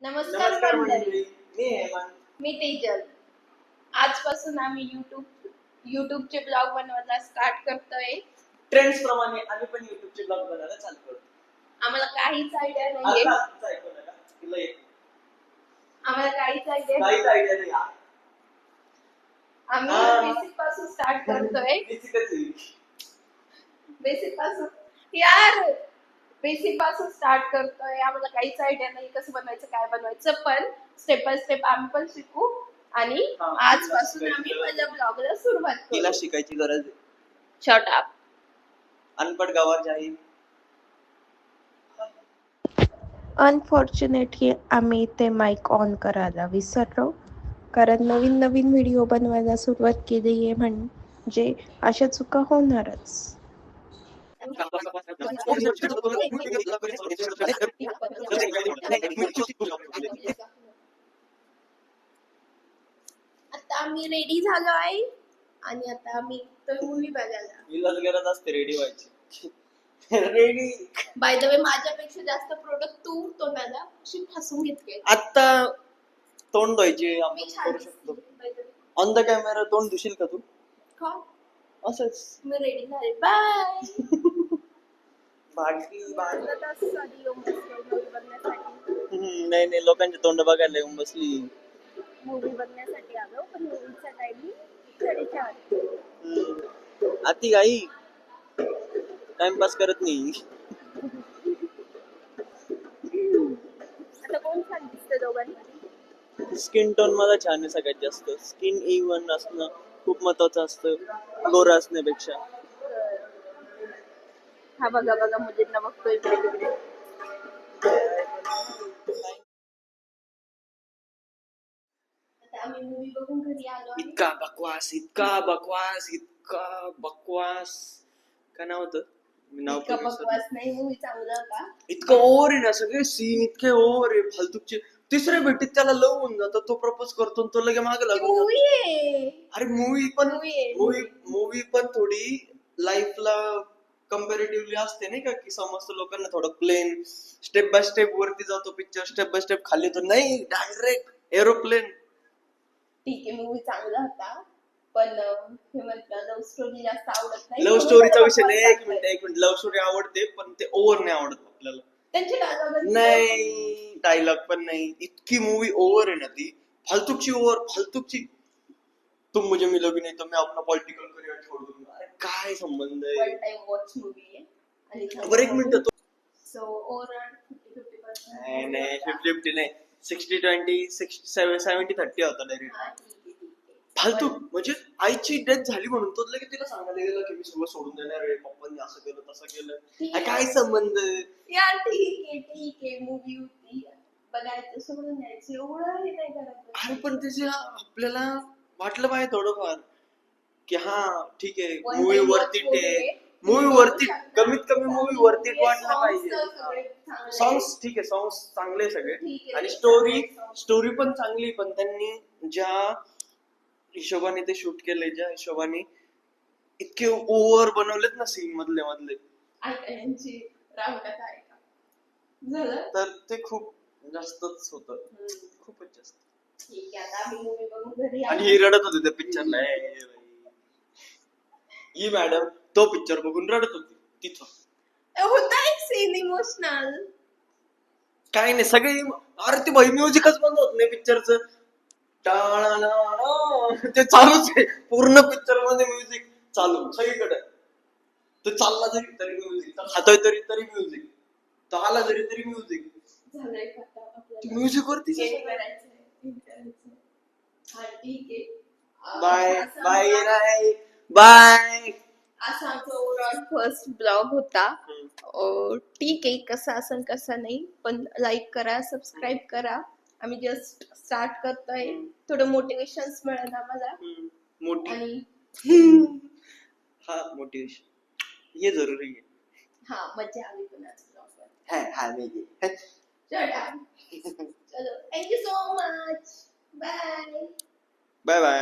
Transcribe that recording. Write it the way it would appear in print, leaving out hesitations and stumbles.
नमस्कार नमस्कार मंडळी, मंडळी, मी हेमंत. मी तेजल. आजपासून आम्ही युट्यूबचे ब्लॉग बनवायला स्टार्ट करतोय. ट्रेंड्स प्रमाणे आम्ही पण युट्यूबचे ब्लॉग बनायला चालू करतो. आम्हाला काहीच आयडिया नाहीये. आता ऐकू नका, तिला एक आम्हाला काहीच आयडिया काहीच आयडिया नाही. आम्ही बेसिक पासून स्टार्ट करतोय. बेसिक पासून स्टार्ट करतोय. आम्हाला काहीच आयडिया नाही कसं बनवायचं, काय बनवायचं, पण स्टेप बाय स्टेप आम्ही पण शिकू आणि आजपासून आम्ही पहिल्या ब्लॉगला सुरुवात करू. तिला शिकायची गरज आहे. Shut up. अनपढ गवार जाईल. अनफॉर्च्युनेटली आम्ही ते माईक ऑन करायला विसरलो, कारण नवीन नवीन व्हिडिओ बनवायला सुरुवात केली आहे, म्हणजे अशा चुका होणारच. आता आम्ही रेडी झालो आहे आणि आता आम्ही तो मूवी बघायला. हिलाच गरज असते रेडी व्हायची. रेडी. बाय द वे माझ्यापेक्षा जास्त प्रोडक्ट तू तोंडाला अशी फासून घेतले. आता तोंड धुवायचे मी आपण छान करू शकतो. by the way. On the camera तोंड धुशील का तू? का? असंच. मी रेडी झाले. बाय. बाकी बघण्यासाठी नाही लोकांचे तोंड बघायला येऊन बसली. मूवी बघण्यासाठी आलो, पण मूवीचा टाइमिंग 4:30. आती गाई टाइमपास करत नाही. आता कोण छान दिसतं दोघांमध्ये? स्किन टोन मला छान आहे सगळ्यात जास्त. स्किन इव्हन असणं खूप महत्वाचं असतं गोरा असण्यापेक्षा. हा बघा मुलींना बघतोय इकडे. आता आम्ही मूवी बघून घरी आलो आहे. इतका बकवास काय नाव होतं? मी नाव इतका पण विसरलो. बकवास नाही, मूवी चांगला होता. इतकं ओव्हर आहे ना, सगळे सीन इतके ओव्हर आहे फालतूचे. तिसऱ्या भेटीत त्याला लव होऊन जातो, तो प्रपोज करतो आणि तो लगे मागे लागून जातो. मूवी आहे. अरे मूवी पण थोडी लाईफला कम्पॅरेटिव्हली असते नाही का, की समजतं लोकांना थोडं प्लेन. स्टेप बाय स्टेप वरती जातो पिक्चर, स्टेप बाय स्टेप खाली येतो. नाही, डायरेक्ट एरोप्लेन. ठीक आहे, मूवी चांगला होता, पण हे म्हटलं लव्ह स्टोरी जास्त आवडत नाही. लव्ह स्टोरीचा विषय नाही. एक मिनिट लव्ह स्टोरी आवडते, पण ते ओव्हर नाही आवडत आपल्याला. त्यांचे डायलॉग नाही, डायलॉग पण नाही. इतकी मूवी ओव्हर आहे ना ती, फालतूची. तुम मुझे मिलोगी नहीं तो मैं अपना पॉलिटिकल करियर छोड़ दूंगा. अरे काय संबंध आहे? वन टाइम वॉच मूवी आहे आणि बरं एक मिनिट. So overall 50-50%. नाही 50-50 नाही, 60-20, 70-30 होता डायरेक्ट. हा, ठीक आहे. फालतू. म्हणजे आईची डेथ झाली म्हणून तो लगेच तिला सांगायला गेलं की मी सगळं सोडून देणार आहे, पप्पांनी असं केलं तसं केलं. अरे काय संबंध? यार ठीक आहे, मूवी होती, बघायचं सोडून द्यायचं, एवढं हे नाही करायचं. अरे पण त्याचे आपल्याला वाटलं पाहिजे थोडंफार की हा ठीक आहे, मूवी वरती कमीत कमी मूवी वरती वाटला पाहिजे. सॉंग्स ठीक आहे, सॉंग्स चांगले सगळे, आणि स्टोरी पण चांगली. पण त्यांनी ज्या हिशोबाने ते शूट केले, ज्या हिशोबाने इतके ओव्हर बनवलेत ना सीन मधले यांची रावणात आहे का झालं, तर ते खूप जास्तच होतं. खूपच जास्त. ठीक आहे. आता आम्ही मूवी बघून घरी आणि ही रडत होती त्या पिक्चरला. ही मॅडम तो पिक्चर बघून रडत होती तिथं. होता एक सीन इमोशनल. काही नाही, सगळे अरे ते भाई म्युझिकच बंद होत नाही पिक्चरचं. ते चालूच आहे पूर्ण पिक्चर मध्ये, म्युझिक चालू सगळीकडे. तो चालला जरी तरी म्युझिक, खातोय तरी म्युझिक, तो आला जरी तरी म्युझिक. झालंय का आता आपल्याला म्युझिक वरती एंड करायचंय. हा ठीक आहे. बाय. असा आमचा ओव्हरऑल फर्स्ट ब्लॉग होता. ठीक आहे, कसा असेल कसा नाही, पण लाईक करा, सबस्क्राईब करा. आम्ही जस्ट स्टार्ट करतोय, थोडं मोटिवेशन मिळेल आम्हाला. आणि हा मोटिवेशन हे जरुरी आहे. हा, मजा आली कोणाच ब्लॉग. हा चलो, thank you so much. Bye. Bye.